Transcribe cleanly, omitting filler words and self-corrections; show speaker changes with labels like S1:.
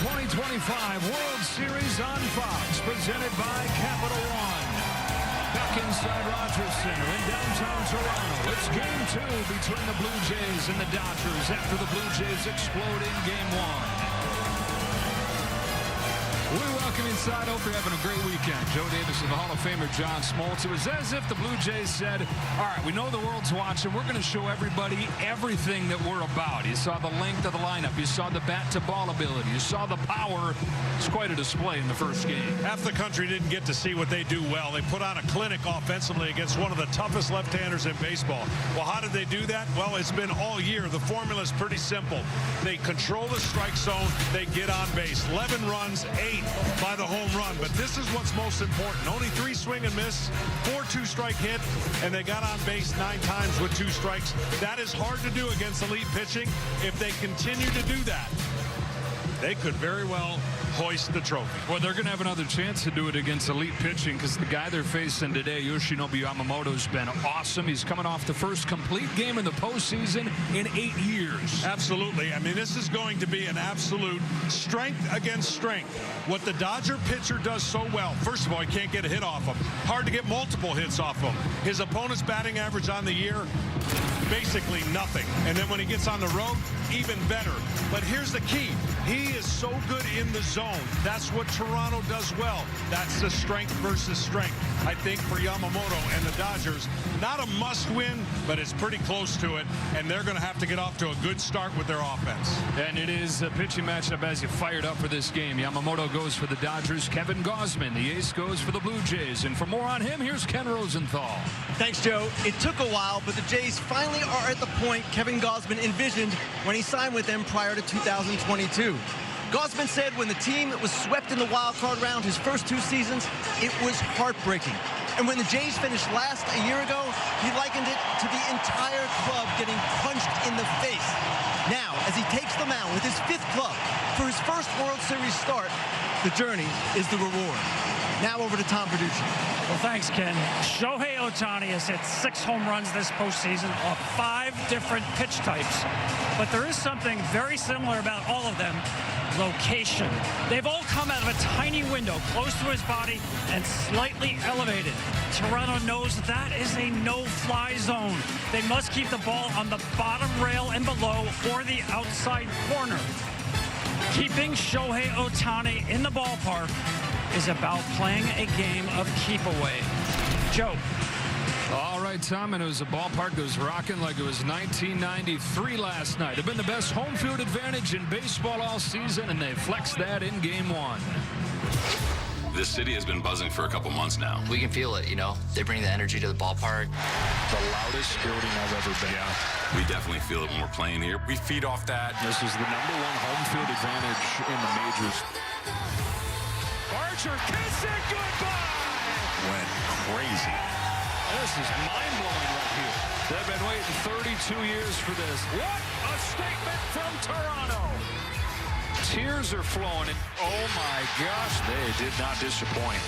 S1: 2025 World Series on Fox, presented by Capital One. Back inside Rogers Center in downtown Toronto. It's Game 2 between the Blue Jays and the Dodgers after the Blue Jays explode in Game 1. We welcome inside. Hope you're having a great weekend. Joe Davis and the Hall of Famer John Smoltz. It was as if the Blue Jays said, all right, we know the world's watching. We're going to show everybody everything that we're about. You saw the length of the lineup. You saw the bat-to-ball ability. You saw the power. It's quite a display in the first game.
S2: Half the country didn't get to see what they do well. They put on a clinic offensively against one of the toughest left-handers in baseball. Well, how did they do that? Well, it's been all year. The formula is pretty simple. They control the strike zone. They get on base. 11 runs, 8 by the home run. But this is what's most important. Only 3 swing and miss, 4 two-strike hit, and they got on base 9 times with 2 strikes. That is hard to do against elite pitching. If they continue to do that, they could very well hoist the trophy.
S1: Well, they're going to have another chance to do it against elite pitching because the guy they're facing today, Yoshinobu Yamamoto's been awesome. He's coming off the first complete game in the postseason in 8 years.
S2: Absolutely. I mean, this is going to be an absolute strength against strength. What the Dodger pitcher does so well, first of all, he can't get a hit off him. Hard to get multiple hits off him. His opponent's batting average on the year, basically nothing. And then when he gets on the road, even better. But here's the key. He is so good in the zone. That's what Toronto does well. That's the strength versus strength. I think for Yamamoto and the Dodgers, not a must-win, but it's pretty close to it. And they're going to have to get off to a good start with their offense.
S1: And it is a pitching matchup as you fired up for this game. Yamamoto goes for the Dodgers. Kevin Gausman, the ace, goes for the Blue Jays. And for more on him, here's Ken Rosenthal.
S3: Thanks, Joe. It took a while, but the Jays finally are at the point Kevin Gausman envisioned when he signed with them prior to 2022. Gausman said when the team was swept in the wild card round his first 2 seasons, it was heartbreaking. And when the Jays finished last a year ago, he likened it to the entire club getting punched in the face. Now, as he takes the mound with his 5th club for his first World Series start, the journey is the reward. Now over to Tom Verducci.
S4: Well, thanks, Ken. Shohei Ohtani has hit 6 home runs this postseason off 5 different pitch types. But there is something very similar about all of them. Location. They've all come out of a tiny window close to his body and slightly elevated. Toronto knows that is a no-fly zone. They must keep the ball on the bottom rail and below or the outside corner. Keeping Shohei Ohtani in the ballpark is about playing a game of keep away. Joe.
S1: All right, Tom, and it was a ballpark that was rocking like it was 1993 last night. They've been the best home field advantage in baseball all season, and they flexed that in Game 1.
S5: This city has been buzzing for a couple months now.
S6: We can feel it, you know. They bring the energy to the ballpark.
S7: The loudest building I've ever been.
S5: Yeah, we definitely feel it when we're playing here. We feed off that.
S7: This is the #1 home field advantage in the majors.
S1: Archer, kiss it goodbye!
S7: Went crazy.
S1: This is mind-blowing right here. They've been waiting 32 years for this. What a statement from Toronto. Tears are flowing. Oh, my gosh.
S7: They did not disappoint.